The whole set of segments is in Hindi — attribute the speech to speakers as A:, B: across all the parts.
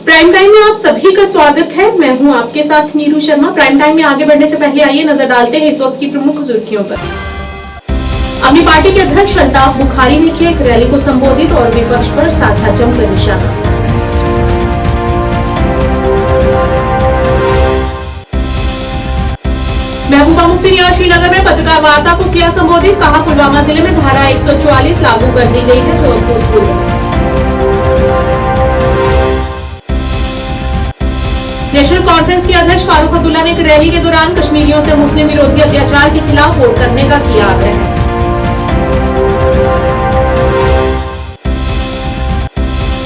A: प्राइम टाइम में आप सभी का स्वागत है। मैं हूं आपके साथ नीरू शर्मा। प्राइम टाइम में आगे बढ़ने से पहले आइए नजर डालते हैं इस वक्त की प्रमुख सुर्खियों पर। अपनी पार्टी के अध्यक्ष अल्ताफ बुखारी ने किया एक रैली को संबोधित और विपक्ष पर साधा जमकर निशाना। महबूबा मुफ्ती ने श्रीनगर में पत्रकार वार्ता को किया संबोधित। कहा, पुलवामा जिले में धारा 144 लागू कर दी गई है जो अभूतपूर्व है। नेशनल कॉन्फ्रेंस के अध्यक्ष फारूक अब्दुल्ला ने एक रैली के दौरान कश्मीरियों से मुस्लिम विरोधी अत्याचार के खिलाफ वोट करने का किया आग्रह।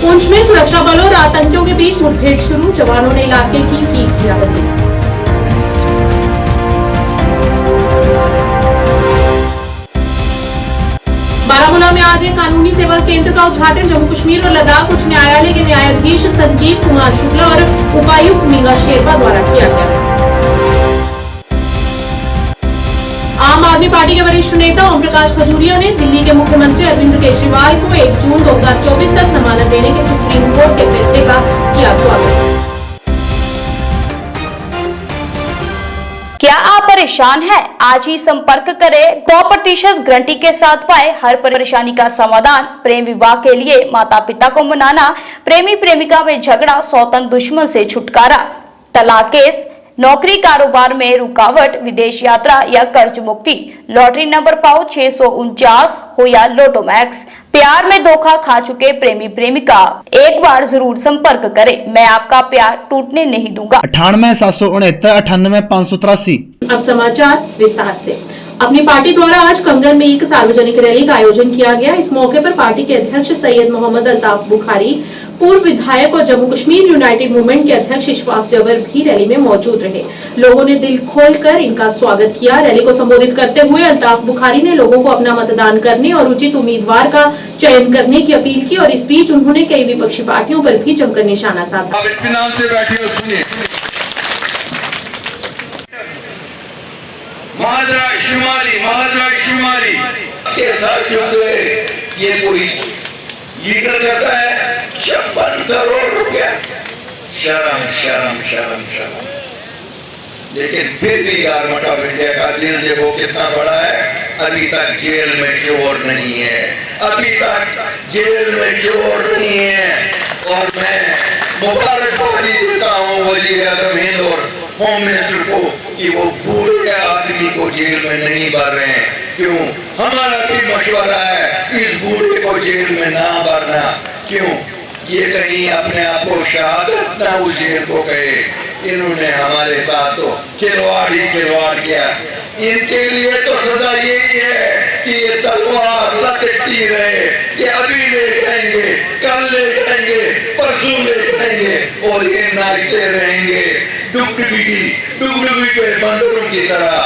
A: पुंछ में सुरक्षा बलों और आतंकियों के बीच मुठभेड़ शुरू। जवानों ने इलाके की घेराबंदी। बारामूला में आज एक कानूनी सेवा केंद्र का उद्घाटन। जम्मू कश्मीर और लद्दाख उच्च न्यायालय के न्यायाधीश संजीव कुमार शुक्ला और उपायुक्त मीगा शेरपा द्वारा किया गया। आम आदमी पार्टी के वरिष्ठ नेता ओम प्रकाश खजूरिया ने दिल्ली के मुख्यमंत्री अरविंद केजरीवाल को 1 जून 2024 तक जमानत देने के सुप्रीम कोर्ट के फैसले का किया स्वागत।
B: क्या आप परेशान हैं? आज ही संपर्क करें। 100% गारंटी के साथ पाए हर परेशानी का समाधान। प्रेम विवाह के लिए माता पिता को मनाना, प्रेमी प्रेमिका में झगड़ा, सौतन दुश्मन से छुटकारा, तलाक केस, नौकरी कारोबार में रुकावट, विदेश यात्रा या कर्ज मुक्ति, लॉटरी नंबर पाओ 649 हो या लोटो मैक्स, प्यार में धोखा खा चुके प्रेमी प्रेमिका, एक बार जरूर संपर्क करें। मैं आपका प्यार टूटने नहीं दूंगा।
C: 98 769 98 583।
A: अब समाचार विस्तार से। अपनी पार्टी द्वारा आज कंगन में एक सार्वजनिक रैली का आयोजन किया गया। इस मौके पर पार्टी के अध्यक्ष सैयद मोहम्मद अल्ताफ बुखारी, पूर्व विधायक और जम्मू कश्मीर यूनाइटेड मूवमेंट के अध्यक्ष इशफाक जबर भी रैली में मौजूद रहे। लोगों ने दिल खोलकर इनका स्वागत किया। रैली को संबोधित करते हुए अल्ताफ बुखारी ने लोगों को अपना मतदान करने और उचित उम्मीदवार का चयन करने की अपील की और इस बीच उन्होंने कई विपक्षी पार्टियों पर भी जमकर निशाना साधा।
D: शुमारी के साथियों ये कोई लीडर कहता है 56 करोड़ रुपया। शर्म शर्म शर्म शर्म। लेकिन फिर भी गवर्नमेंट ऑफ इंडिया का दिल देखो कितना बड़ा है। अभी तक जेल में चोर नहीं है, अभी तक जेल में चोर नहीं है। और मैं मुबारकबादी देता हूँ वजीर आज़म हिंद और होम मिनिस्टर को कि वो पूरे आदमी को जेल में नहीं भर रहे हैं। क्यों? हमारा भी मशवरा है इस बूढ़े को जेल में ना भरना। क्यों? ये कहीं अपने आप को शहादत ना उस जेल को कहे। इन्होंने हमारे साथ तो खिलवाड़ ही खिलवाड़ किया। इनके लिए तो सजा यही है कि ये तलवार लटकती रहे कि अभी ले जाएंगे, कल ले जाएंगे, परसों ले जाएंगे और ये नाचते रहेंगे डुगडुगी के बंदरों की तरह।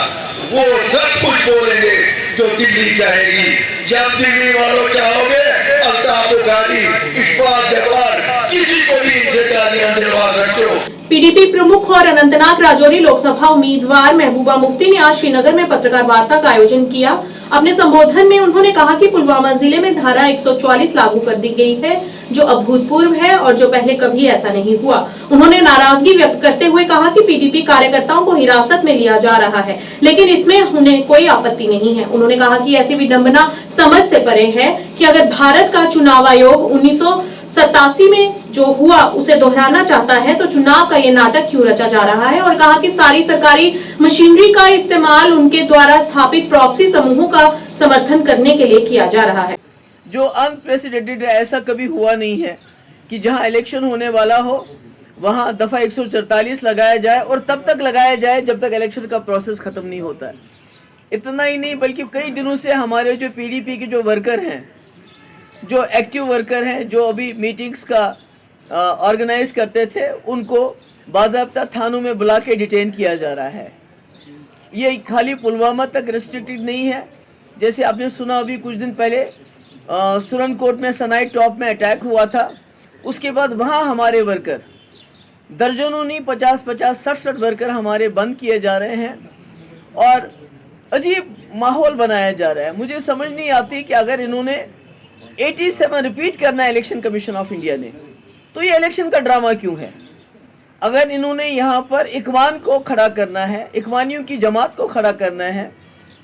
D: वो सब कुछ बोलेंगे जो दिल्ली चाहेगी। जब दिल्ली वालों चाहोगे अल्ताफ बुखारी, इशफाक जबर, किसी को भी इनसे गालियां दिलवा सकते हो।
A: पीडीपी प्रमुख और अनंतनाग राजौरी लोकसभा उम्मीदवार महबूबा मुफ्ती ने आज श्रीनगर में पत्रकार वार्ता का आयोजन किया। अपने संबोधन में उन्होंने कहा कि पुलवामा जिले में धारा 144 लागू कर दी गई है जो अभूतपूर्व है और जो पहले कभी ऐसा नहीं हुआ। उन्होंने नाराजगी व्यक्त करते हुए कहा कि पीडीपी कार्यकर्ताओं को हिरासत में लिया जा रहा है, लेकिन इसमें उन्हें कोई आपत्ति नहीं है। उन्होंने कहा कि ऐसी विडंबना समझ से परे है कि अगर भारत का चुनाव आयोग 1987 में जो हुआ उसे दोहराना चाहता है तो चुनाव का ये नाटक क्यों रचा जा रहा है। और कहा कि सारी सरकारी मशीनरी का इस्तेमाल उनके द्वारा स्थापित प्रॉक्सी समूहों का समर्थन करने के लिए किया जा रहा है।
E: जो अनप्रेसिडेंटेड है, ऐसा कभी हुआ नहीं है कि जहां इलेक्शन होने वाला हो वहां दफा 144 लगाया जाए और तब तक लगाया जाए जब तक इलेक्शन का प्रोसेस खत्म नहीं होता है। इतना ही नहीं बल्कि कई दिनों से हमारे जो पीडीपी के जो वर्कर हैं, जो एक्टिव वर्कर हैं, जो अभी मीटिंग्स का ऑर्गेनाइज करते थे, उनको बाज़ाब्ता थानों में बुला के डिटेन किया जा रहा है। ये खाली पुलवामा तक रिस्ट्रिक्टेड नहीं है। जैसे आपने सुना अभी कुछ दिन पहले सुरनकोट में सनाई टॉप में अटैक हुआ था। उसके बाद वहाँ हमारे वर्कर दर्जनों नहीं 50-50 60 वर्कर हमारे बंद किए जा रहे हैं और अजीब माहौल बनाया जा रहा है। मुझे समझ नहीं आती कि अगर इन्होंने 87 रिपीट करना है इलेक्शन कमीशन ऑफ इंडिया ने, तो ये इलेक्शन का ड्रामा क्यों है? अगर इन्होंने यहाँ पर इखवान को खड़ा करना है, इखवानियों की जमात को खड़ा करना है,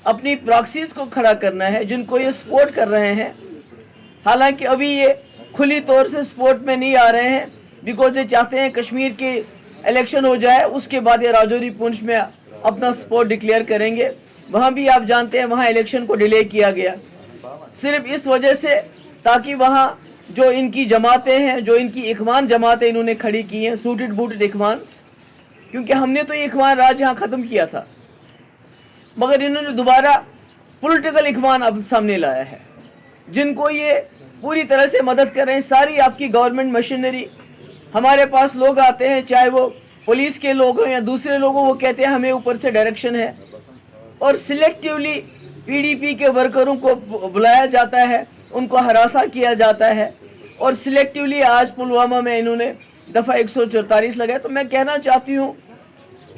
E: अपनी प्रॉक्सीज को खड़ा करना है जिनको ये सपोर्ट कर रहे हैं, हालांकि अभी ये खुली तौर से सपोर्ट में नहीं आ रहे हैं बिकॉज ये चाहते हैं कश्मीर के इलेक्शन हो जाए, उसके बाद ये राजौरी पुंछ में अपना सपोर्ट डिक्लेयर करेंगे। वहाँ भी आप जानते हैं वहाँ इलेक्शन को डिले किया गया सिर्फ इस वजह से ताकि वहाँ जो इनकी जमातें हैं, जो इनकी इखवान जमातें इन्होंने खड़ी की हैं, सूटेड बूटेड इखवान, क्योंकि हमने तो ये इखवान राज यहाँ ख़त्म किया था, मगर इन्होंने दोबारा पॉलिटिकल इखवान अब सामने लाया है जिनको ये पूरी तरह से मदद कर रहे हैं। सारी आपकी गवर्नमेंट मशीनरी, हमारे पास लोग आते हैं चाहे वो पुलिस के लोग हों या दूसरे लोग हों, वो कहते हैं हमें ऊपर से डायरेक्शन है और सिलेक्टिवली पीडीपी के वर्करों को बुलाया जाता है, उनको हरासा किया जाता है और सिलेक्टिवली आज पुलवामा में इन्होंने दफ़ा 144 लगाया। तो मैं कहना चाहती हूँ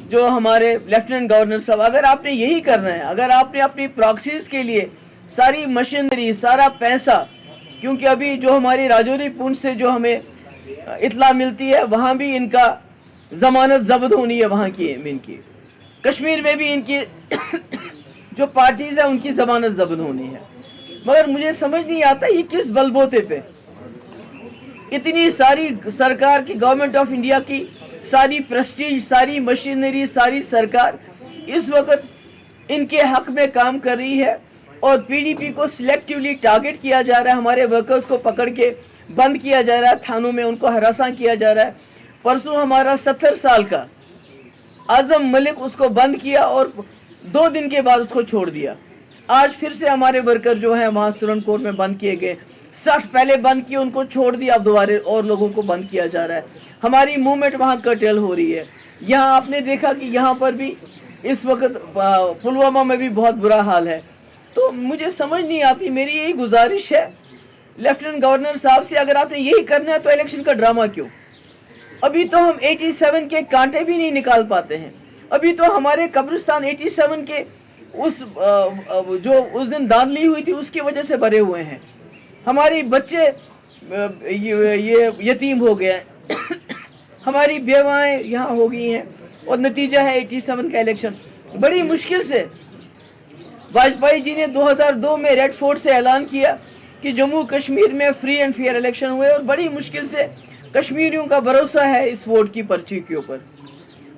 E: जो हमारे लेफ्टिनेंट गवर्नर साहब, अगर आपने यही करना है, अगर आपने अपनी प्रॉक्सीज के लिए सारी मशीनरी, सारा पैसा, क्योंकि अभी जो हमारी राजौरी पुंछ से जो हमें इतला मिलती है वहाँ भी इनका जमानत जब्त होनी है, वहाँ की इनकी कश्मीर में भी इनकी जो पार्टीज है उनकी जमानत जब्त होनी है। मगर मुझे समझ नहीं आता ये किस बलबोते पे इतनी सारी सरकार की, गवर्नमेंट ऑफ इंडिया की सारी प्रेस्टीज, सारी मशीनरी, सारी सरकार इस वक्त इनके हक में काम कर रही है और पीडीपी को सिलेक्टिवली टारगेट किया जा रहा है, हमारे वर्कर्स को पकड़ के बंद किया जा रहा है, थानों में उनको हरासा किया जा रहा है। परसों हमारा 70 साल का आजम मलिक, उसको बंद किया और 2 दिन के बाद उसको छोड़ दिया। आज फिर से हमारे वर्कर जो हैं वहाँ सुरनकोट में बंद किए गए, 60 पहले बंद किए, उनको छोड़ दिया, अब दोबारा और लोगों को बंद किया जा रहा है। हमारी मूवमेंट वहाँ कर्टेल हो रही है। यहाँ आपने देखा कि यहाँ पर भी इस वक्त पुलवामा में भी बहुत बुरा हाल है। तो मुझे समझ नहीं आती, मेरी यही गुजारिश है लेफ्टिनेंट गवर्नर साहब से, अगर आपने यही करना है तो इलेक्शन का ड्रामा क्यों? अभी तो हम 87 के कांटे भी नहीं निकाल पाते हैं। अभी तो हमारे कब्रिस्तान 87 के जो उस दिन दांधली हुई थी उसकी वजह से भरे हुए हैं। हमारी बच्चे ये यतीम हो गए हमारी बेवाएं यहाँ हो गई हैं और नतीजा है 87 का इलेक्शन। बड़ी मुश्किल से वाजपेयी जी ने 2002 में रेड फोर्ट से ऐलान किया कि जम्मू कश्मीर में फ्री एंड फेयर इलेक्शन हुए और बड़ी मुश्किल से कश्मीरियों का भरोसा है इस वोट की पर्ची के ऊपर।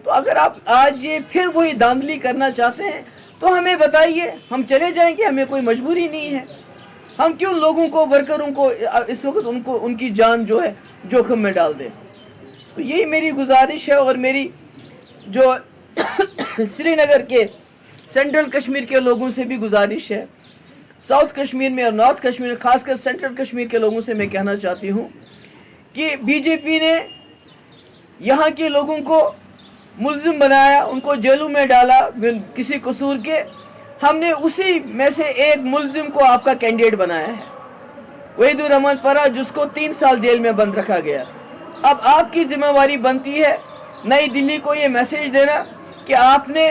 E: तो अगर आप आज ये फिर वही धांधली करना चाहते हैं तो हमें बताइए, हम चले जाएंगे, हमें कोई मजबूरी नहीं है। हम क्यों लोगों को, वर्करों को इस वक्त उनकी जान जो है जोखिम में डाल दें? तो यही मेरी गुजारिश है और मेरी जो श्रीनगर के सेंट्रल कश्मीर के लोगों से भी गुजारिश है, साउथ कश्मीर में और नॉर्थ कश्मीर में, खासकर सेंट्रल कश्मीर के लोगों से मैं कहना चाहती हूँ कि बीजेपी ने यहाँ के लोगों को मुल्जिम बनाया, उनको जेलों में डाला किसी कसूर के। हमने उसी में से एक मुल्जिम को आपका कैंडिडेट बनाया है, वहीदुर रहमान परा, जिसको 3 साल जेल में बंद रखा गया। अब आपकी जिम्मेवारी बनती है नई दिल्ली को ये मैसेज देना कि आपने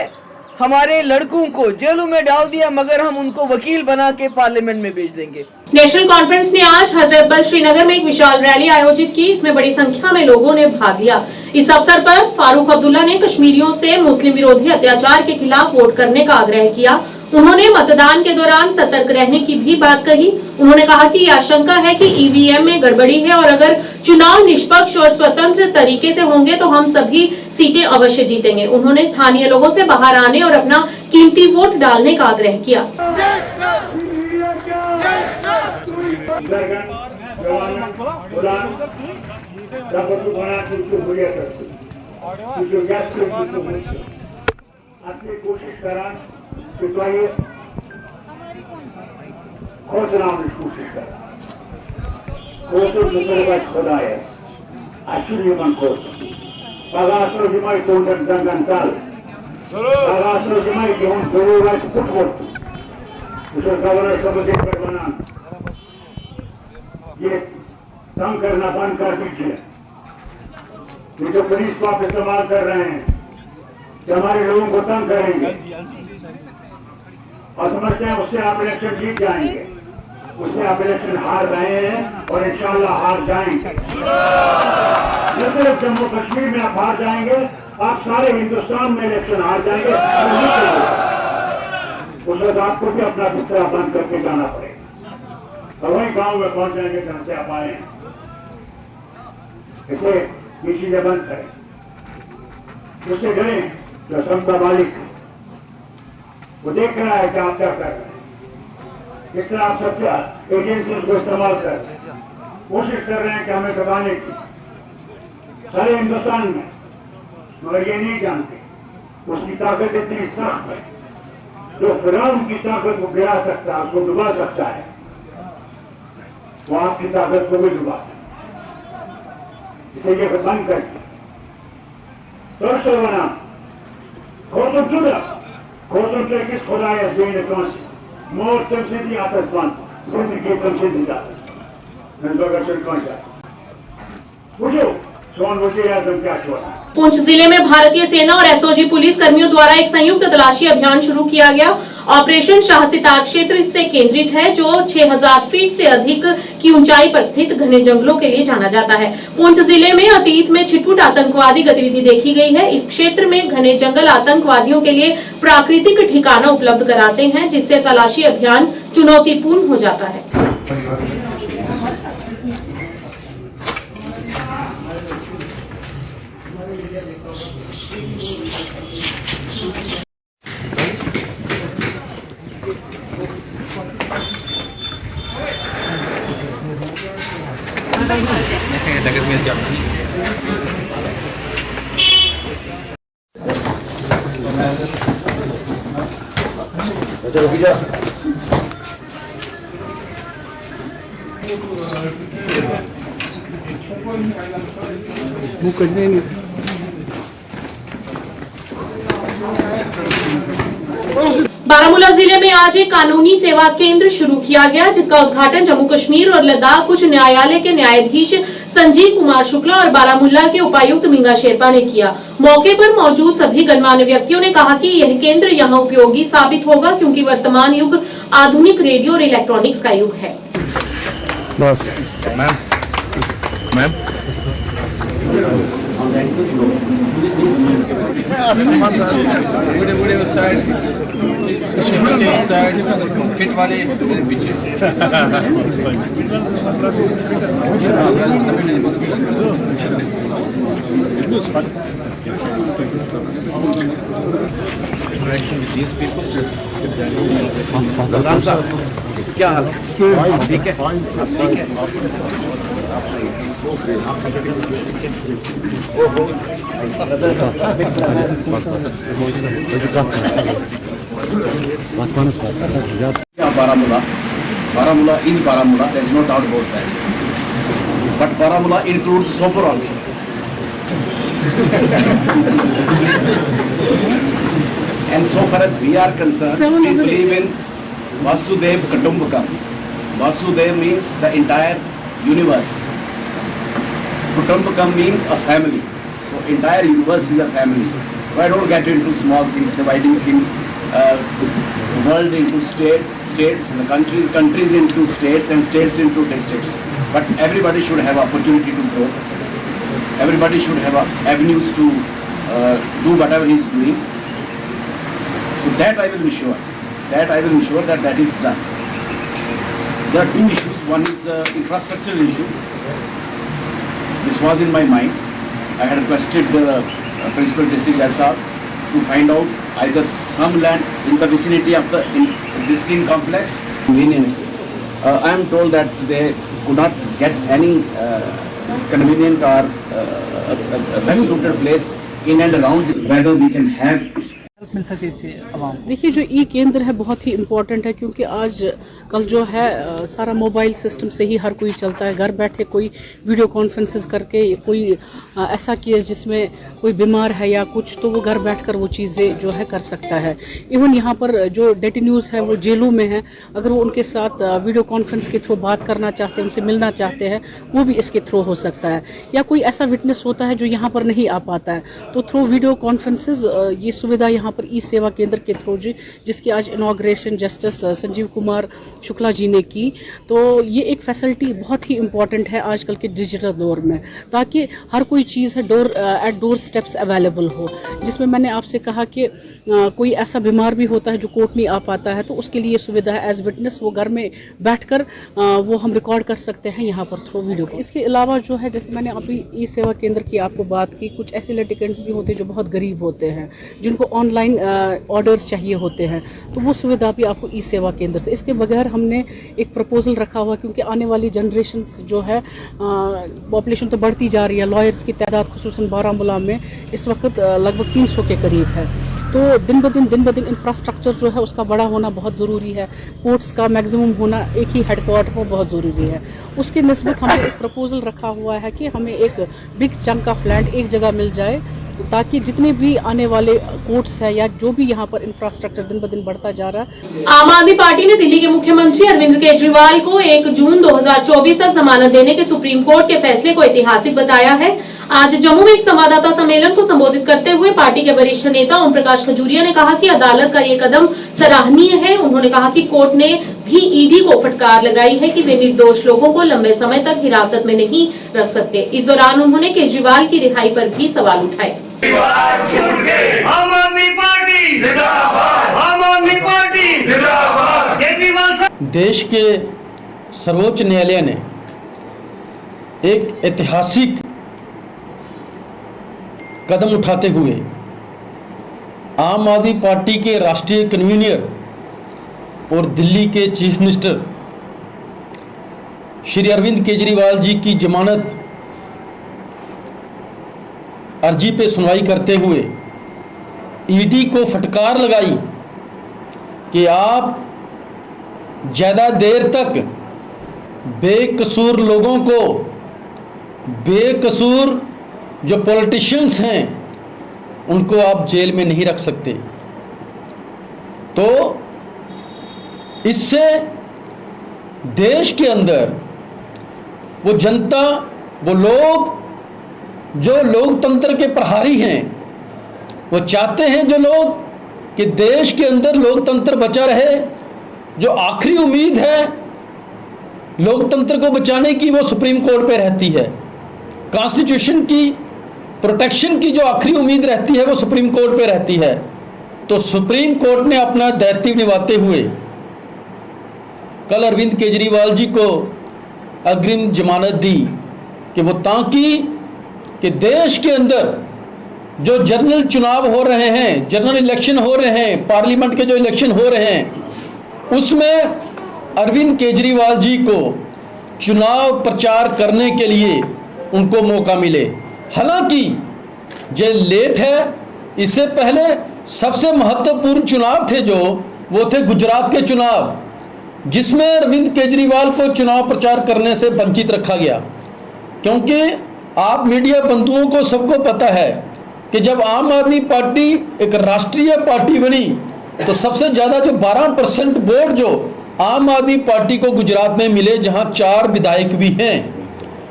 E: हमारे लड़कों को जेलों में डाल दिया, मगर हम उनको वकील बना के पार्लियामेंट में भेज देंगे।
A: नेशनल कॉन्फ्रेंस ने आज हजरतबल श्रीनगर में एक विशाल रैली आयोजित की। इसमें बड़ी संख्या में लोगों ने भाग लिया। इस अवसर पर फारूक अब्दुल्ला ने कश्मीरियों से मुस्लिम विरोधी अत्याचार के खिलाफ वोट करने का आग्रह किया। उन्होंने मतदान के दौरान सतर्क रहने की भी बात कही। उन्होंने कहा कि आशंका है कि ईवीएम में गड़बड़ी है और अगर चुनाव निष्पक्ष और स्वतंत्र तरीके से होंगे तो हम सभी सीटें अवश्य जीतेंगे। उन्होंने स्थानीय लोगों से बाहर आने और अपना कीमती वोट डालने का आग्रह किया।
F: कोशिश करा खोजनामच कोशिश कर खुदायस यमन खोज पगह यम तोंडन जंगन चल पगह यम यहूं जरूर फुटवोट गवर्नर साहब पे वन ये तंग करना बंद कर दीजिए। ये जो पुलिस को आप इस्तेमाल कर रहे हैं कि हमारे लोगों को तंग करेंगे और समझते हैं उससे आप इलेक्शन जीत जाएंगे। उससे आप इलेक्शन हार गए हैं और इंशाल्लाह हार जाएंगे। न सिर्फ जम्मू कश्मीर में आप हार जाएंगे, आप सारे हिंदुस्तान में इलेक्शन हार जाएंगे। उस वक्त आपको भी अपना बिस्तरा बंद करके जाना पड़ेगा और वही गांव में पहुंच जाएंगे जहां से आप आए हैं। इसे ये चीजें बंद करें, उससे डरें। जो समता मालिक है वो देख रहा है कि आप क्या कर रहे हैं, किस तरह आप सब एजेंसी को इस्तेमाल कर रहे हैं, कोशिश कर रहे हैं कि हमें दबाने की सारे हिंदुस्तान में, मगर ये नहीं जानते उसकी ताकत इतनी सख्त है जो फिरौन की ताकत को गिरा सकता है, उसको डुबा सकता है, वो आपकी ताकत को भी डुबा सकता है। इसे ये बंद करके बना खोतुम चुदा खोतुम से किस खुदा है मोर तुमसे दी आतस्मान जिंदगी तुमसे दी पूछो सोन मुझे आजम क्या छोड़ा।
A: पुंछ जिले में भारतीय सेना और एसओजी पुलिस कर्मियों द्वारा एक संयुक्त तलाशी अभियान शुरू किया गया। ऑपरेशन शाहसितार क्षेत्र से केंद्रित है, जो 6000 फीट से अधिक की ऊंचाई पर स्थित घने जंगलों के लिए जाना जाता है। पुंछ जिले में अतीत में छिटपुट आतंकवादी गतिविधि देखी गई है। इस क्षेत्र में घने जंगल आतंकवादियों के लिए प्राकृतिक ठिकाना उपलब्ध कराते हैं, जिससे तलाशी अभियान चुनौतीपूर्ण हो जाता है। बारामूला जिले में आज एक कानूनी सेवा केंद्र शुरू किया गया, जिसका उद्घाटन जम्मू कश्मीर और लद्दाख उच्च न्यायालय के न्यायाधीश संजीव कुमार शुक्ला और बारामूला के उपायुक्त मींगा शेरपा ने किया। मौके पर मौजूद सभी गणमान्य व्यक्तियों ने कहा कि यह केंद्र यहां उपयोगी साबित होगा, क्योंकि वर्तमान युग आधुनिक रेडियो और इलेक्ट्रॉनिक्स का युग है।
G: बस मैम किट वाले पीछे क्या हाल ठीक है ठीक है Baramulla is Baramulla, there is no doubt about that. But Baramulla includes Sopor also. And so far as we are concerned, we believe in Vasudev Kutumbakam. Vasudev means the entire universe. Kutumbakam means a family. So entire universe is a family. So I don't get into small things, dividing things, world into states, and the countries into states, and states into districts. But everybody should have opportunity to grow. Everybody should have avenues to do whatever he is doing. So that I will ensure. That that is done. There are two issues. One is the infrastructural issue. This was in my mind. I had requested the principal district SR to find out either some land in the vicinity of the existing complex. I am told that they could not get any convenient or best suited place in and around, whether we can have.
H: देखिए, जो ई केंद्र है बहुत ही इम्पोर्टेंट है, क्योंकि आज कल जो है सारा मोबाइल सिस्टम से ही हर कोई चलता है। घर बैठे कोई वीडियो कॉन्फ्रेंसेस करके कोई ऐसा केस जिसमें कोई बीमार है या कुछ, तो वो घर बैठकर वो चीज़ें जो है कर सकता है। इवन यहाँ पर जो डेटिन्यूज़ है वो जेलों में है, अगर वो उनके साथ वीडियो कॉन्फ्रेंस के थ्रू बात करना चाहते हैं, उनसे मिलना चाहते हैं, वो भी इसके थ्रू हो सकता है। या कोई ऐसा विटनेस होता है जो यहाँ पर नहीं आ पाता है, तो थ्रू वीडियो कॉन्फ्रेंसेज ये सुविधा यहाँ पर ई सेवा केंद्र के थ्रू जिसकी आज इनॉग्रेशन जस्टिस संजीव कुमार शुक्ला जी ने की। तो ये एक फैसिलिटी बहुत ही इम्पॉर्टेंट है आजकल के डिजिटल दौर में, ताकि हर कोई चीज़ है एट डोर स्टेप्स अवेलेबल हो। जिसमें मैंने आपसे कहा कि कोई ऐसा बीमार भी होता है जो कोर्ट नहीं आ पाता है, तो उसके लिए सुविधा है एज विटनेस वो घर में बैठकर वो हम रिकॉर्ड कर सकते हैं यहाँ पर थ्रू वीडियो। इसके अलावा जो है, जैसे मैंने अभी ई सेवा केंद्र की आपको बात की, कुछ ऐसे लिटिगेंट्स भी होते हैं जो बहुत गरीब होते हैं, जिनको ऑनलाइन ऑर्डर्स चाहिए होते हैं, तो वो सुविधा भी आपको ई सेवा केंद्र से। इसके बगैर हमने एक प्रपोजल रखा हुआ, क्योंकि आने वाली जनरेशन जो है पॉपुलेशन तो बढ़ती जा रही है, लॉयर्स की तादाद खुसूसन बारामूला में इस वक्त लगभग 300 के करीब है। तो दिन ब दिन इंफ्रास्ट्रक्चर जो है उसका बड़ा होना बहुत ज़रूरी है, कोर्ट्स का मैक्सिमम होना, एक ही हेडक्वार्टर हो बहुत ज़रूरी है। उसके निस्बत हमने एक प्रपोजल रखा हुआ है कि हमें एक बिग चंक ऑफ लैंड एक जगह मिल जाए, ताकि जितने भी आने वाले कोर्ट्स है या जो भी यहाँ पर इंफ्रास्ट्रक्चर दिन ब दिन बढ़ता जा रहा है।
A: आम आदमी पार्टी ने दिल्ली के मुख्यमंत्री अरविंद केजरीवाल को 1 जून 2024 तक जमानत देने के सुप्रीम कोर्ट के फैसले को ऐतिहासिक बताया है। आज जम्मू में एक संवाददाता सम्मेलन को संबोधित करते हुए पार्टी के वरिष्ठ नेता ओम प्रकाश खजूरिया ने कहा कि अदालत का ये कदम सराहनीय है। उन्होंने कहा कि कोर्ट ने भी ईडी को फटकार लगाई है कि वे निर्दोष लोगों को लंबे समय तक हिरासत में नहीं रख सकते। इस दौरान उन्होंने केजरीवाल की रिहाई पर भी सवाल उठाए।
I: आम आदमी पार्टी जिंदाबाद, आम आदमी पार्टी जिंदाबाद। केजरीवाल
J: देश के सर्वोच्च न्यायालय ने एक ऐतिहासिक कदम उठाते हुए आम आदमी पार्टी के राष्ट्रीय कन्वीनर और दिल्ली के चीफ मिनिस्टर श्री अरविंद केजरीवाल जी की जमानत अर्जी पे सुनवाई करते हुए ईडी को फटकार लगाई कि आप ज़्यादा देर तक बेकसूर लोगों को, बेकसूर जो पॉलिटिशियंस हैं उनको आप जेल में नहीं रख सकते। तो इससे देश के अंदर वो जनता, वो लोग जो लोकतंत्र के प्रहारी हैं, वो चाहते हैं जो लोग कि देश के अंदर लोकतंत्र बचा रहे। जो आखिरी उम्मीद है लोकतंत्र को बचाने की वो सुप्रीम कोर्ट पे रहती है। कॉन्स्टिट्यूशन की प्रोटेक्शन की जो आखिरी उम्मीद रहती है वो सुप्रीम कोर्ट पे रहती है। तो सुप्रीम कोर्ट ने अपना दायित्व निभाते हुए कल अरविंद केजरीवाल जी को अग्रिम जमानत दी कि वो ताकि कि देश के अंदर जो जनरल चुनाव हो रहे हैं, जनरल इलेक्शन हो रहे हैं, पार्लियामेंट के जो इलेक्शन हो रहे हैं, उसमें अरविंद केजरीवाल जी को चुनाव प्रचार करने के लिए उनको मौका मिले। हालांकि ये लेट है, इससे पहले सबसे महत्वपूर्ण चुनाव थे जो वो थे गुजरात के चुनाव, जिसमें अरविंद केजरीवाल को चुनाव प्रचार करने से वंचित रखा गया। क्योंकि आप मीडिया बंधुओं को सबको पता है कि जब आम आदमी पार्टी एक राष्ट्रीय पार्टी बनी तो सबसे ज़्यादा जो 12% वोट जो आम आदमी पार्टी को गुजरात में मिले, जहां 4 विधायक भी हैं।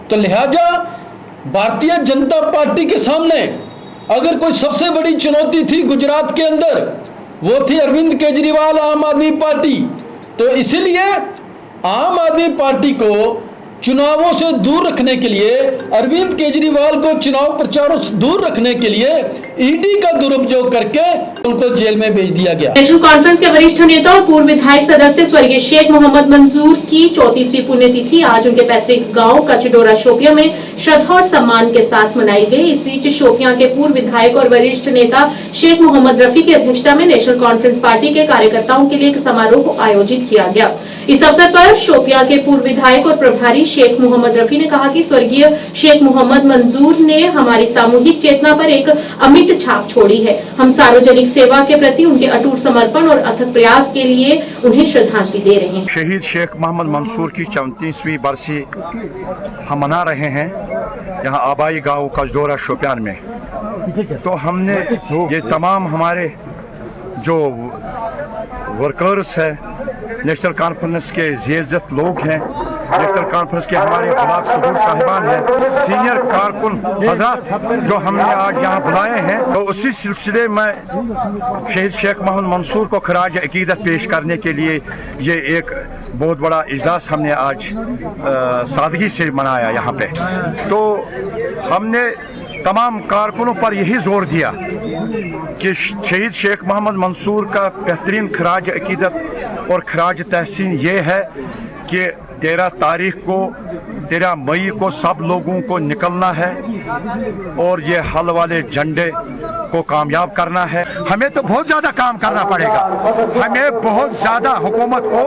J: तो लिहाजा भारतीय जनता पार्टी के सामने अगर कोई सबसे बड़ी चुनौती थी गुजरात के अंदर, वो थी अरविंद केजरीवाल, आम आदमी पार्टी। तो इसीलिए आम आदमी पार्टी को चुनावों से दूर रखने के लिए, अरविंद केजरीवाल को चुनाव प्रचारों से दूर रखने के लिए ईडी का दुरुपयोग करके उनको जेल में भेज दिया गया।
A: नेशनल कॉन्फ्रेंस के वरिष्ठ नेता और पूर्व विधायक सदस्य स्वर्गीय शेख मोहम्मद मंजूर की 34वीं पुण्यतिथि आज उनके पैतृक गांव कचडोरा शोपियां में श्रद्धा और सम्मान के साथ मनाई गई। इस बीच शोपियां के पूर्व विधायक और वरिष्ठ नेता शेख मोहम्मद रफी की अध्यक्षता में नेशनल कॉन्फ्रेंस पार्टी के कार्यकर्ताओं के लिए एक समारोह आयोजित किया गया। इस अवसर पर शोपियां के पूर्व विधायक और प्रभारी शेख मोहम्मद रफी ने कहा कि स्वर्गीय शेख मोहम्मद मंजूर ने हमारी सामूहिक चेतना पर एक अमिट छाप छोड़ी है। हम सार्वजनिक सेवा के प्रति उनके अटूट समर्पण और अथक प्रयास के लिए उन्हें श्रद्धांजलि दे रहे हैं।
F: शहीद शेख मोहम्मद मंसूर की 34वीं बरसी हम मना रहे हैं यहाँ आबाई गांव कचडोरा शोपियान में। तो हमने ये तमाम हमारे जो वर्कर्स है, नेशनल कॉन्फ्रेंस के इज्जत लोग हैं, नेशनल कॉन्फ्रेंस के हमारे ब्लॉक सदूर साहिबान हैं, सीनियर कारकुन हजरात जो हमने आज यहाँ बुलाए हैं, तो उसी सिलसिले में शहीद शेख मोहम्मद मंसूर को खराज अकीदत पेश करने के लिए ये एक बहुत बड़ा इजलास हमने आज सादगी से मनाया यहाँ पे। तो हमने तमाम कारकुनों पर यही जोर दिया कि शहीद शेख मोहम्मद मंसूर का बेहतरीन खराज अकीदत और खराज तहसीन ये है कि 13 तारीख को 13 मई को सब लोगों को निकलना है और ये हल वाले झंडे को कामयाब करना है। हमें तो बहुत ज्यादा काम करना पड़ेगा, हमें बहुत ज्यादा हुकूमत को,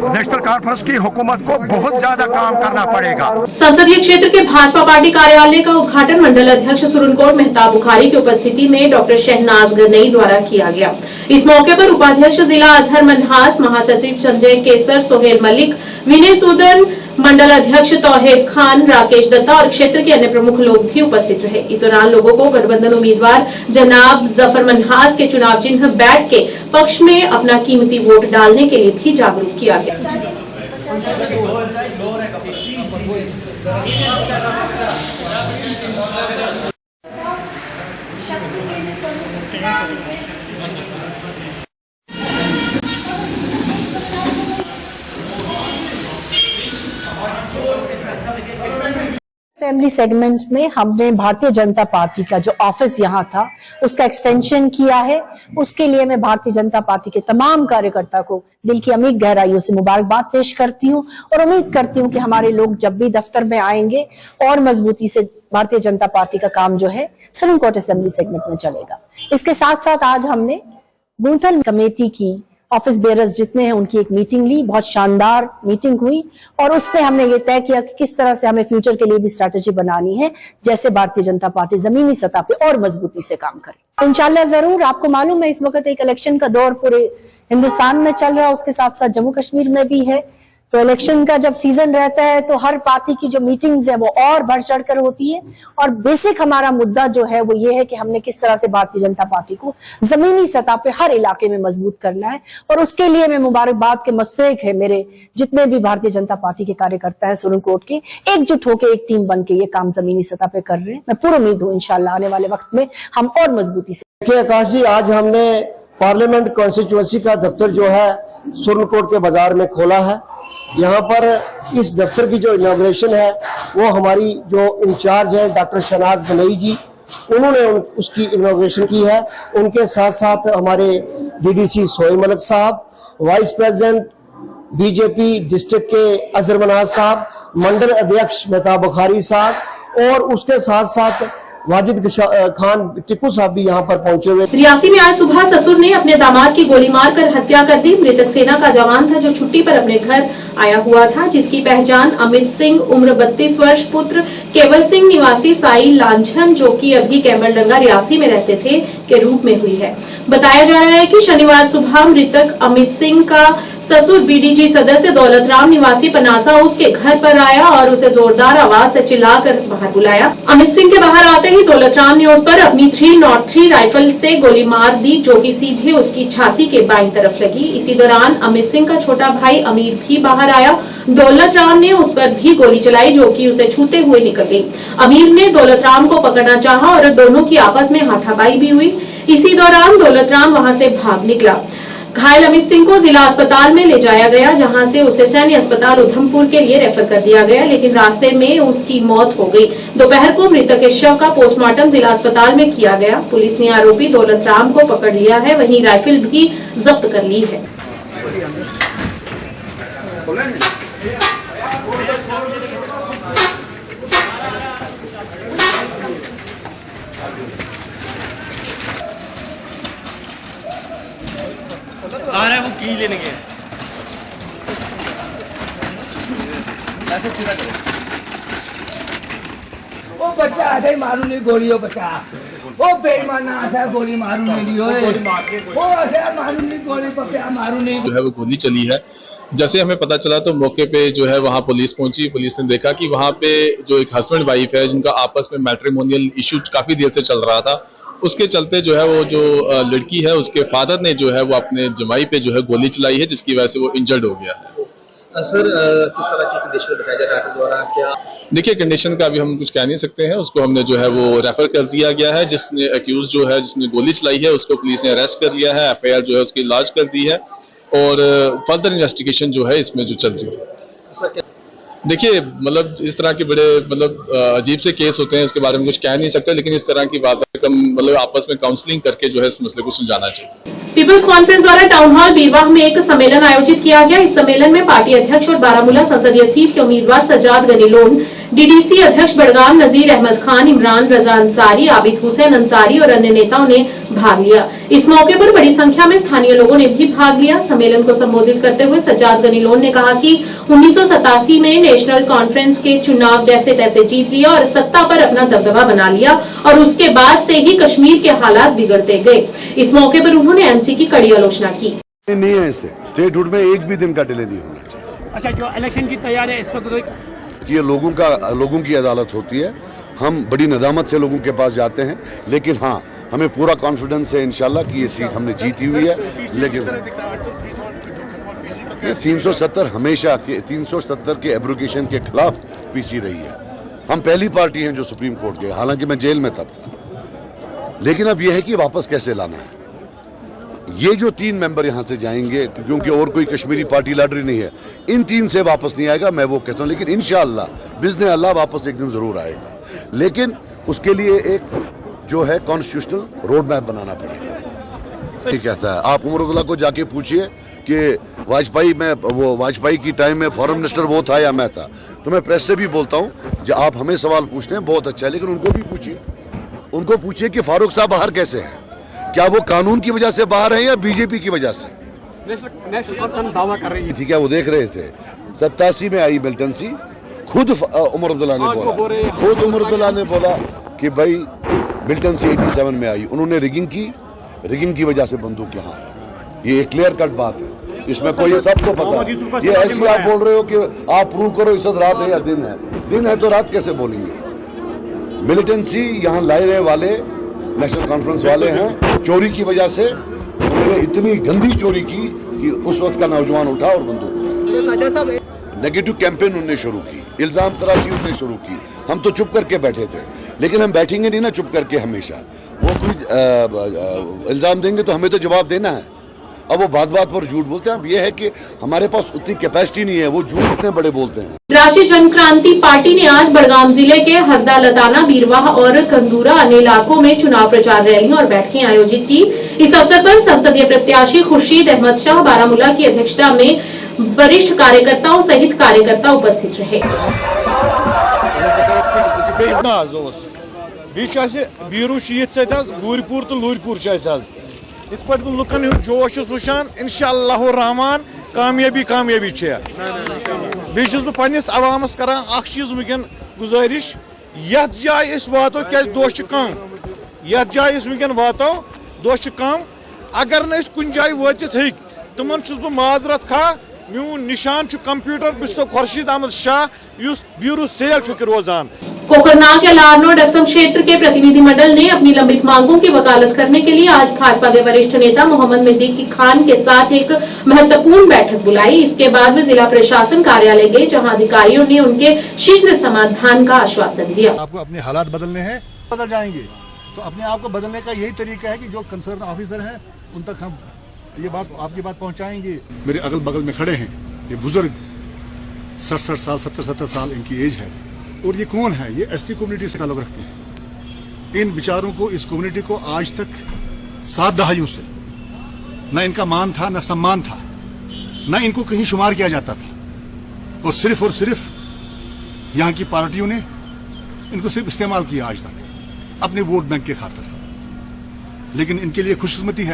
F: नेशनल कॉन्फ्रेंस की हुकूमत को बहुत ज्यादा काम करना पड़ेगा।
A: संसदीय क्षेत्र के भाजपा पार्टी कार्यालय का उद्घाटन मंडल अध्यक्ष सुरनकोट मेहताब बुखारी की उपस्थिति में डॉक्टर शहनाज गनई द्वारा किया गया। इस मौके पर उपाध्यक्ष जिला अजहर मनहास, महासचिव संजय केसर, सोहेल मलिक, विनय सूदन, मंडल अध्यक्ष तौहेब खान, राकेश दत्ता और क्षेत्र के अन्य प्रमुख लोग भी उपस्थित रहे। इस दौरान लोगों को गठबंधन उम्मीदवार जनाब जफर मनहास के चुनाव चिन्ह बैट के पक्ष में अपना कीमती वोट डालने के लिए भी जागरूक किया गया।
K: असेंबली सेगमेंट में हमने भारतीय जनता पार्टी का जो ऑफिस यहाँ था उसका एक्सटेंशन किया है। उसके लिए मैं भारतीय जनता पार्टी के तमाम कार्यकर्ता को दिल की अमीर गहराइयों से मुबारकबाद पेश करती हूँ और उम्मीद करती हूँ कि हमारे लोग जब भी दफ्तर में आएंगे और मजबूती से भारतीय जनता पार्टी का काम जो है सुरनकोट असेंबली सेगमेंट में चलेगा। इसके साथ साथ आज हमने बूंथल कमेटी की ऑफिस बेयरर्स जितने हैं उनकी एक मीटिंग ली, बहुत शानदार मीटिंग हुई और उसमें हमने ये तय किया कि किस तरह से हमें फ्यूचर के लिए भी स्ट्रैटेजी बनानी है, जैसे भारतीय जनता पार्टी जमीनी सतह पे और मजबूती से काम करे। इंशाल्लाह जरूर, आपको मालूम है इस वक्त एक इलेक्शन का दौर पूरे हिंदुस्तान में चल रहा है, उसके साथ साथ जम्मू कश्मीर में भी है। तो इलेक्शन का जब सीजन रहता है तो हर पार्टी की जो मीटिंग्स है वो और बढ़ चढ़ कर होती है और बेसिक हमारा मुद्दा जो है वो ये है कि हमने किस तरह से भारतीय जनता पार्टी को जमीनी सतह पे हर इलाके में मजबूत करना है। और उसके लिए मैं मुबारकबाद के मुस्तहिक है मेरे जितने भी भारतीय जनता पार्टी के कार्यकर्ता है सुरनकोट के, एकजुट होकर एक टीम बन के ये काम जमीनी सतह पे कर रहे हैं। मैं पूरी उम्मीद हूँ इंशाल्लाह आने वाले वक्त में हम और मजबूती से।
L: देखिए आकाश जी, आज हमने पार्लियामेंट कॉन्स्टिट्यूंसी का दफ्तर जो है सुरनकोट के बाजार में खोला है। यहाँ पर इस दफ्तर की जो इनॉग्रेशन है वो हमारी जो इंचार्ज है डॉक्टर शहनाज गनई जी, उन्होंने उसकी इनॉग्रेशन की है। उनके साथ साथ हमारे डीडीसी सोहेल मलिक साहब, वाइस प्रेसिडेंट बीजेपी डिस्ट्रिक्ट के अजहर मनहास साहब, मंडल अध्यक्ष मेहताब बुखारी साहब और उसके साथ साथ वाजिद खान टिप्पू साहब भी यहाँ पर पहुंचे हुए।
A: रियासी में आज सुबह ससुर ने अपने दामाद की गोली मारकर हत्या कर दी। मृतक सेना का जवान था जो छुट्टी पर अपने घर आया हुआ था, जिसकी पहचान अमित सिंह उम्र 32 वर्ष पुत्र केवल सिंह निवासी साई लांझन जो कि अभी कैमलडंगा रियासी में रहते थे के रूप में हुई है। बताया जा रहा है कि शनिवार सुबह मृतक अमित सिंह का ससुर बीडीजी सदस्य दौलत राम निवासी पनासा उसके घर पर आया और उसे जोरदार आवाज से चिल्लाकर बाहर बुलाया। अमित सिंह के बाहर आते ही दौलत राम ने उस पर अपनी 303 राइफल से गोली मार दी जो कि सीधे उसकी छाती के बाईं तरफ लगी। इसी दौरान अमित सिंह का छोटा भाई अमीर भी बाहर आया। दौलत राम ने उस पर भी गोली चलाई जो कि उसे छूते हुए निकल गई। अमीर ने दौलत राम को पकड़ना चाहा और दोनों की आपस में हाथापाई भी हुई। इसी दौरान दौलत राम वहां से भाग निकला। घायल अमित सिंह को जिला अस्पताल में ले जाया गया, जहां से उसे सैन्य अस्पताल उधमपुर के लिए रेफर कर दिया गया, लेकिन रास्ते में उसकी मौत हो गई। दोपहर को मृतक के शव का पोस्टमार्टम जिला अस्पताल में किया गया। पुलिस ने आरोपी दौलत राम को पकड़ लिया है, वहीं राइफल भी जब्त कर ली है।
I: आ रहा है वो की लेने के ऐसे सीधा करो।
M: वो बच्चा आधे मारू नहीं गोली, वो बच्चा वो बेईमान ऐसा गोली मारू नहीं लियो, वो ऐसा मारू नहीं गोली पप्पा मारू नहीं
N: जो है वो गोली चली है। जैसे हमें पता चला तो मौके पे जो है वहाँ पुलिस पहुंची। पुलिस ने देखा कि वहाँ पे जो एक हस्बैंड वाइफ है जिनका आपस में मैट्रिमोनियल इशू काफी देर से चल रहा था, उसके चलते जो है वो जो लड़की है उसके फादर ने जो है वो अपने जमाई पे जो है गोली चलाई है, जिसकी वजह से वो इंजर्ड हो गया है।
I: सर किस तरह की कंडीशन बताया जा रहा है डॉक्टर द्वारा, क्या?
N: देखिए, कंडीशन का अभी हम कुछ कह नहीं सकते हैं। उसको हमने जो है वो रेफर कर दिया गया है। जिसने अक्यूज जो है, जिसने गोली चलाई है, उसको पुलिस ने अरेस्ट कर लिया है, एफआईआर जो है उसकी लॉन्च कर दी है और फर्दर इन्वेस्टिगेशन जो है इसमें जो चल रही है। देखिए, मतलब इस तरह के बड़े अजीब से केस होते हैं, इसके बारे में कुछ कह नहीं सकते, लेकिन इस तरह की बात मतलब आपस में काउंसलिंग करके जो है इस मसले को सुलझाना चाहिए।
A: पीपल्स कॉन्फ्रेंस द्वारा टाउन हॉल बीरवाह में एक सम्मेलन आयोजित किया गया। इस सम्मेलन में पार्टी अध्यक्ष और बारामूला संसदीय सीट के उम्मीदवार सज्जाद गनी लोन, डीडीसी अध्यक्ष बड़गाम नजीर अहमद खान, इमरान रजा अंसारी, आबिद हुसैन अंसारी और अन्य नेताओं ने भाग लिया। इस मौके पर बड़ी संख्या में स्थानीय लोगों ने भी भाग लिया। सम्मेलन को संबोधित करते हुए सज्जाद गनी लोन ने कहा कि 1987 में नेशनल कॉन्फ्रेंस के चुनाव जैसे तैसे जीत लिया और सत्ता पर अपना दबदबा बना लिया और उसके बाद से ही कश्मीर के हालात बिगड़ते गए। इस मौके पर उन्होंने एनसी की कड़ी आलोचना की।
O: नहीं है, इससे स्टेटहुड में एक भी दिन का डिले नहीं होना चाहिए।
M: अच्छा, जो इलेक्शन की तैयारी है इस वक्त
O: ये लोगों की अदालत होती है। हम बड़ी नदामत से लोगों के पास जाते हैं, लेकिन हाँ, हमें पूरा कॉन्फिडेंस है इंशाल्लाह कि ये सीट हमने जीती हुई है। लेकिन 370 हमेशा के 370 के एब्रोगेशन के खिलाफ पीसी रही है। हम पहली पार्टी हैं जो सुप्रीम कोर्ट गए, हालांकि मैं जेल में तब था। लेकिन अब यह है कि वापस कैसे लाना है। ये जो 3 मेंबर यहां से जाएंगे, क्योंकि और कोई कश्मीरी पार्टी लड़ रही नहीं है, इन 3 से वापस नहीं आएगा, मैं वो कहता हूं। लेकिन इंशाअल्लाह बिज़्ने अल्लाह वापस एक दिन जरूर आएगा। लेकिन उसके लिए एक जो है कॉन्स्टिट्यूशनल रोड मैप बनाना पड़ेगा। ठीक कहता है, आप उमर अब्दुल्ला को जाके पूछिए कि वाजपेयी की टाइम में फॉरेन मिनिस्टर वो था या मैं था। तो मैं प्रेस से भी बोलता हूँ, जो आप हमें सवाल पूछते हैं बहुत अच्छा है, लेकिन उनको भी पूछिए। उनको पूछिए कि फारूक साहब बाहर कैसे हैं, क्या वो कानून की वजह से बाहर हैं या बीजेपी की वजह से?
M: नेशनल कॉन्फ्रेंस दावा कर रही है।
O: ठीक है, वो देख रहे थे 87 में आई मिलिटेंसी। खुद उमर अब्दुल्ला ने बोला कि भाई मिलिटेंसी 87 में आई, उन्होंने रिगिंग की वजह से बंदूक यहाँ है। ये एक क्लियर कट बात है, इसमें कोई सबको पता है। ये ऐसी आप बोल रहे हो कि आप प्रूव करो इस वक्त रात है या दिन है। दिन है तो रात कैसे बोलेंगे? मिलिटेंसी यहाँ लाने वाले नेशनल कॉन्फ्रेंस वाले हैं। चोरी की वजह से उन्होंने इतनी गंदी चोरी की कि उस वक्त का नौजवान उठा और बंदूक। नेगेटिव कैंपेन उन्होंने शुरू की, इल्जाम तराशी उन्होंने शुरू की। हम तो चुप करके बैठे थे, लेकिन हम बैठेंगे नहीं ना चुप करके हमेशा। वो कोई इल्जाम देंगे तो हमें तो जवाब देना है। अब वो बात पर झूठ बोलते हैं। अब ये है कि हमारे पास उतनी कैपेसिटी नहीं है, वो झूठ इतने बड़े बोलते हैं।
A: राष्ट्रीय जनक्रांति पार्टी ने आज बड़गाम जिले के हरदा, लताना, बीरवाह और कंदूरा अन्य इलाकों में चुनाव प्रचार रैलियां और बैठकें आयोजित की। इस अवसर पर संसदीय प्रत्याशी खुर्शीद अहमद शाह बारामूला की अध्यक्षता में वरिष्ठ कार्यकर्ताओं सहित कार्यकर्ता उपस्थित रहे।
P: बीरू गुरपुर तो लूरपुर इस पे लुकन हूँ जोश वुचान। इंशाअल्लाह रहमान कामयाबी बेस बह पन्निस अवामस करान अख चीज वुकन गुजारिश, यथ जाय वातो क्या दोष कम, यथ जाय वुकन वातो दोष कम। अगर न कुन जाय वातित हेक तमन बह माजरत खा। मून निशान कंप्यूटर बस खुर्शीद अहमद शाह ब्यूरो सेल रोजान।
A: कोकरनाग के लारनो डक्सम क्षेत्र के प्रतिनिधिमंडल ने अपनी लंबित मांगों की वकालत करने के लिए आज भाजपा के वरिष्ठ नेता मोहम्मद मेहदी खान के साथ एक महत्वपूर्ण बैठक बुलाई। इसके बाद वे जिला प्रशासन कार्यालय गए, जहां अधिकारियों ने उनके शीघ्र समाधान का आश्वासन दिया।
Q: आपको अपने हालात बदलने हैं, बदल जाएंगे। तो अपने आप को बदलने का यही तरीका है कि जो कंसर्न ऑफिसर हैं उन तक हम ये बात आपकी बात पहुंचाएंगे। मेरे अगल बगल में खड़े हैं ये बुजुर्ग, 67 साल 70 साल इनकी एज है। और ये कौन है? ये एसटी कम्युनिटी से ताल्लुक रखते हैं। इन विचारों को, इस कम्युनिटी को आज तक 7 दहाइयों से न इनका मान था, न सम्मान था, न इनको कहीं शुमार किया जाता था। और सिर्फ यहाँ की पार्टियों ने इनको सिर्फ इस्तेमाल किया आज तक अपने वोट बैंक के खातिर। लेकिन इनके लिए खुशकिस्मती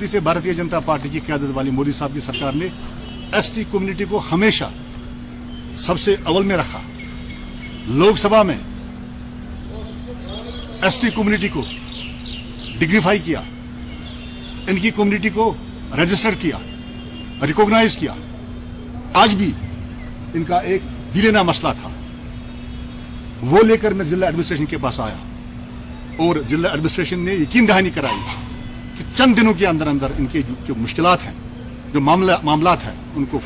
Q: से भारतीय जनता पार्टी की क़यादत वाली मोदी साहब की सरकार ने एसटी कम्युनिटी को हमेशा सबसे अव्वल में रखा। लोकसभा में एसटी कम्युनिटी को डिग्निफाई किया, इनकी कम्युनिटी को रजिस्टर किया, रिकॉग्नाइज किया। आज भी इनका एक दिलेना मसला था, वो लेकर मैं जिला एडमिनिस्ट्रेशन के पास आया और जिला एडमिनिस्ट्रेशन ने यकीन दहानी कराई कि चंद दिनों के अंदर इनके जो मुश्किलात हैं, जो मामलात हैं, उनको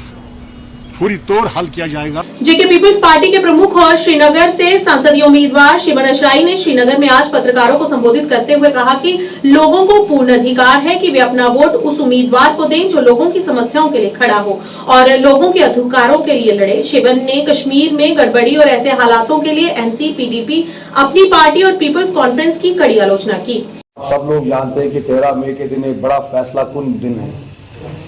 Q: पूरी तौर हल किया जाएगा।
A: जेके पीपल्स पार्टी के प्रमुख और श्रीनगर से संसदीय उम्मीदवार शिवन अशाई ने श्रीनगर में आज पत्रकारों को संबोधित करते हुए कहा कि लोगों को पूर्ण अधिकार है कि वे अपना वोट उस उम्मीदवार को दें जो लोगों की समस्याओं के लिए खड़ा हो और लोगों के अधिकारों के लिए लड़े। शिवन ने कश्मीर में गड़बड़ी और ऐसे हालातों के लिए एनसी, पीडीपी, अपनी पार्टी और पीपल्स कॉन्फ्रेंस की कड़ी आलोचना की।
R: सब लोग जानते हैं कि 13 मई के दिन एक बड़ा फैसला कुन दिन है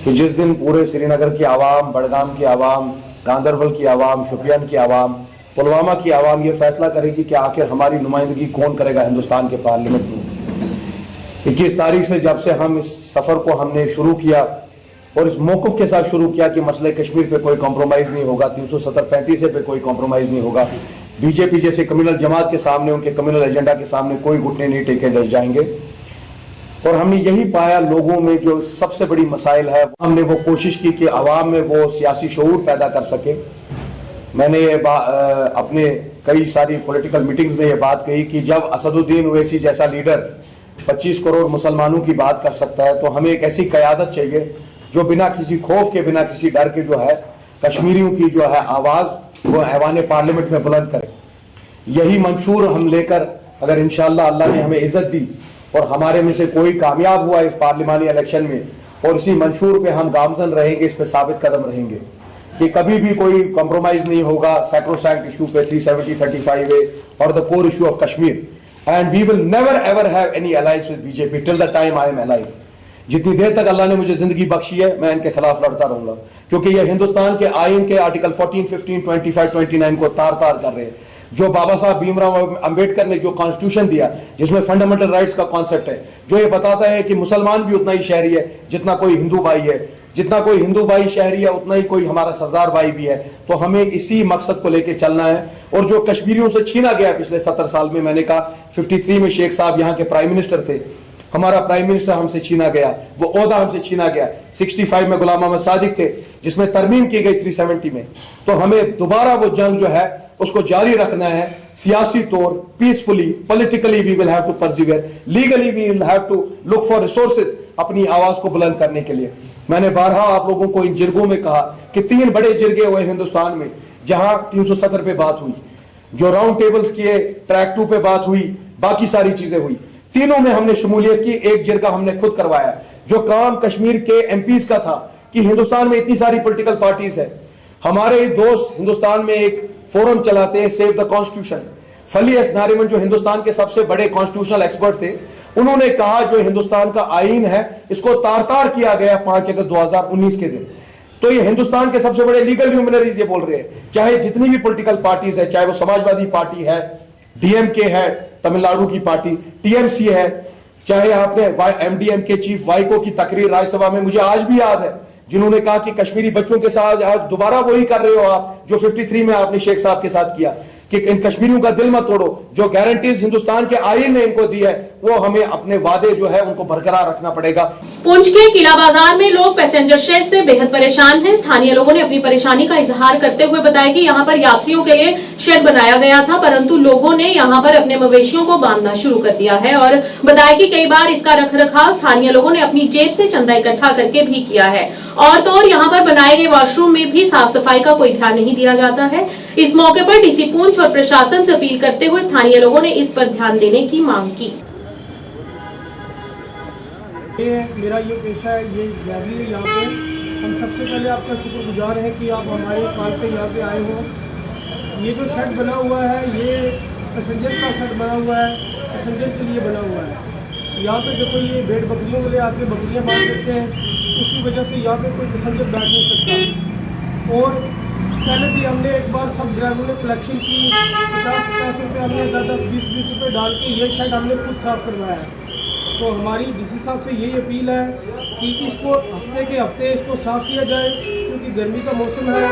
R: कि जिस दिन पूरे श्रीनगर की आवाम, बडगाम की आवाम, गांदरबल की आवाम, शुपियान की आवाम, पुलवामा की आवाम ये फैसला करेगी कि आखिर हमारी नुमाइंदगी कौन करेगा हिंदुस्तान के पार्लियामेंट में। 21 तारीख से जब से हम इस सफर को हमने शुरू किया और इस मौक़िफ़ के साथ शुरू किया कि मसले कश्मीर पे कोई कॉम्प्रोमाइज़ नहीं होगा, 370-35 पे कोई कॉम्प्रोमाइज़ नहीं होगा, बीजेपी जैसे कम्युनल जमात के सामने, उनके कम्युनल एजेंडा के सामने कोई घुटने नहीं टेके जाएंगे। और हमने यही पाया लोगों में जो सबसे बड़ी मसाइल है, हमने वो कोशिश की कि आवाम में वो सियासी शऊर पैदा कर सके। मैंने ये अपने कई सारी पॉलिटिकल मीटिंग्स में ये बात कही कि जब असदुद्दीन ओवैसी जैसा लीडर 25 करोड़ मुसलमानों की बात कर सकता है तो हमें एक ऐसी क़यादत चाहिए जो बिना किसी खौफ के, बिना किसी डर के जो है कश्मीरियों की जो है आवाज़ वो ऐवान पार्लियामेंट में बुलंद करे। यही मंशूर हम लेकर अगर इंशाअल्लाह अल्लाह ने हमें इज्जत दी और हमारे में से कोई कामयाब हुआ इस पार्लिमानी इलेक्शन में और इसी मंशूर पे हम गामजन रहेंगे, इस पे साबित कदम रहेंगे कि कभी भी कोई कॉम्प्रोमाइज नहीं होगा सैक्रोसैंक्ट इशू पे 370-35A और the core issue of Kashmir. And we will never ever have any alliance with BJP till the time I am alive. जितनी देर तक अल्लाह ने मुझे जिंदगी बख्शी है मैं इनके खिलाफ लड़ता रहूंगा, क्योंकि ये हिंदुस्तान के आइन के आर्टिकल 14, 15, 25, 29 को तार तार कर रहे हैं। जो बाबा साहब भीमराव अंबेडकर ने जो कॉन्स्टिट्यूशन दिया जिसमें फंडामेंटल राइट्स का कॉन्सेप्ट है, जो ये बताता है कि मुसलमान भी उतना ही शहरी है जितना कोई हिंदू भाई है, जितना कोई हिंदू भाई शहरी है उतना ही कोई हमारा सरदार भाई भी है। तो हमें इसी मकसद को लेकर चलना है। और जो कश्मीरियों से छीना गया पिछले 70 साल में, मैंने कहा 53 में शेख साहब यहाँ के प्राइम मिनिस्टर थे, हमारा प्राइम मिनिस्टर हमसे छीना गया, वो ओहदा हमसे छीना गया। 65 में गुलाम मोहम्मद सादिक थे जिसमें तरमीम की गई 370 में। तो हमें दोबारा वो जंग जो है उसको जारी रखना है, सियासी तौर, peacefully, politically we will have to persevere, legally we will have to look for resources अपनी आवाज को बुलंद करने के लिए। मैंने बारहा आप लोगों को इन जिरगों में कहा कि 3 बड़े जिरगे हुए हिंदुस्तान में, जहां 370 पे बात हुई, जो राउंड टेबल्स किए, ट्रैक 2 पे बात हुई, बाकी सारी चीजें हुई, तीनों में हमने शमूलियत की। एक जिरगा हमने खुद करवाया। जो काम कश्मीर के एमपीज का था कि हिंदुस्तान में इतनी सारी पॉलिटिकल पार्टीज है, हमारे दोस्त हिंदुस्तान में एक फोरम चलाते हैं सेव द कॉन्स्टिट्यूशन। फली एस नारिमन जो हिंदुस्तान के सबसे बड़े कॉन्स्टिट्यूशनल एक्सपर्ट थे, उन्होंने कहा जो हिंदुस्तान का आईन है इसको तार तार किया गया 5 अगस्त 2019 के दिन। तो ये हिंदुस्तान के सबसे बड़े लीगल ल्यूमिनरीज ये बोल रहे हैं, चाहे जितनी भी पॉलिटिकल पार्टीज है, चाहे वो समाजवादी पार्टी है, डीएमके है तमिलनाडु की पार्टी, टीएमसी है, चाहे आपने एमडीएम के चीफ वाइको की तकरीर राज्यसभा में मुझे आज भी याद है, जिन्होंने कहा कि कश्मीरी बच्चों के साथ आज दोबारा वही कर रहे हो आप जो 53 में आपने शेख साहब के साथ किया, कि इन कश्मीरियों का दिल मत तोड़ो। जो गारंटीज हिंदुस्तान के आईन ने इनको दी है वो हमें अपने वादे जो है उनको बरकरार रखना पड़ेगा।
A: पुंछ के किला बाजार में लोग पैसेंजर शेड से बेहद परेशान हैं। स्थानीय लोगों ने अपनी परेशानी का इजहार करते हुए बताया कि यहां पर यात्रियों के लिए शेड बनाया गया था, परंतु लोगों ने यहां पर अपने मवेशियों को बांधना शुरू कर दिया है और बताया कि कई बार इसका रखरखाव स्थानीय लोगों ने अपनी जेब से चंदा इकट्ठा करके भी किया है। और तो और यहाँ पर बनाए गए वॉशरूम में भी साफ सफाई का कोई ध्यान नहीं दिया जाता है। इस मौके पर डीसी पुंछ और प्रशासन से अपील करते हुए स्थानीय लोगों ने इस पर ध्यान देने की मांग की।
S: मेरा ये पेशा है, ये गैलरी है यहाँ पे। हम सबसे पहले आपका शुक्रगुजार हैं कि आप हमारे कॉल पे यहाँ पे आए हो। ये जो शेड बना हुआ है ये पैसेंजर का शेड बना हुआ है, पैसेंजर के लिए बना हुआ है। यहाँ पे देखो ये भेड़ बकरियों के लिए आके बकरियाँ बांध देते हैं, उसकी वजह से यहाँ पे कोई पैसेंजर बैठ नहीं सकता। और पहले भी हमने एक बार सब ड्राइवरों ने कलेक्शन की, 50-50 रुपये हमने 10-10, 20-20 रुपये डाल के ये शेड हमने खुद साफ करवाया है। तो हमारी डीसी साहब से यही अपील है कि इसको हफ्ते के हफ्ते इसको साफ़ किया जाए, क्योंकि गर्मी का मौसम है।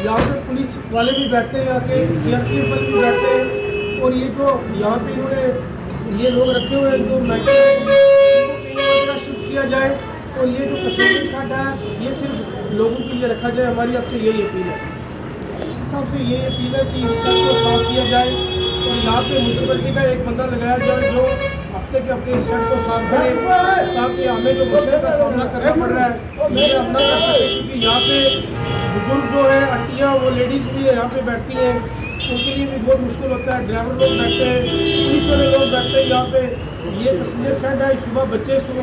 S: यहाँ पे पुलिस वाले भी बैठते हैं, यहाँ के CRPF वाले भी बैठते हैं। और ये जो यहाँ पे इन्होंने ये लोग रखे हुए हैं जो शिफ्ट किया जाए। और ये जो पैसेंजर शेड है ये सिर्फ लोगों के लिए रखा जाए। हमारी आपसे यही अपील है, डीसी साहब से यही अपील है कि इस शेड को साफ़ किया जाए। और यहाँ पे म्यूनसिपलिटी का एक बंदा लगाया जाए जो हफ्ते के हफ्ते इस शेड को साफ करें ताकि हमें जो मुश्किल का सामना करना पड़ रहा है ये हम ना कर सकें, क्योंकि यहाँ पे बुजुर्ग जो है, आंटियाँ, वो लेडीज़ भी यहाँ पे बैठती हैं, उनके लिए भी बहुत मुश्किल होता है। ड्राइवर लोग बैठते हैं, पुलिस वाले लोग बैठते हैं यहाँ पे। ये पैसेंजर शेड है, सुबह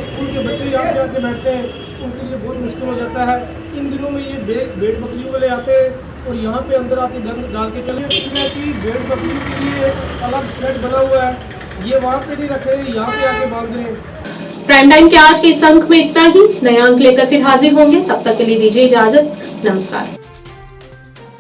S: स्कूल के बच्चे यहाँ पे आके बैठते हैं, उनके लिए बहुत मुश्किल हो जाता है। इन दिनों में ये भेड़ बकरियों वाले आते हैं और यहाँ पे अंदर आके गंद डाल के चले कि भेड़ बकरियों के लिए अलग शेड बना हुआ है, ये वहाँ पे नहीं रख रहे, यहाँ पे आके बांध रहे हैं।
A: प्राइम टाइम के आज के इस अंक में इतना ही। नया अंक लेकर फिर हाजिर होंगे, तब तक के लिए दीजिए इजाजत। नमस्कार।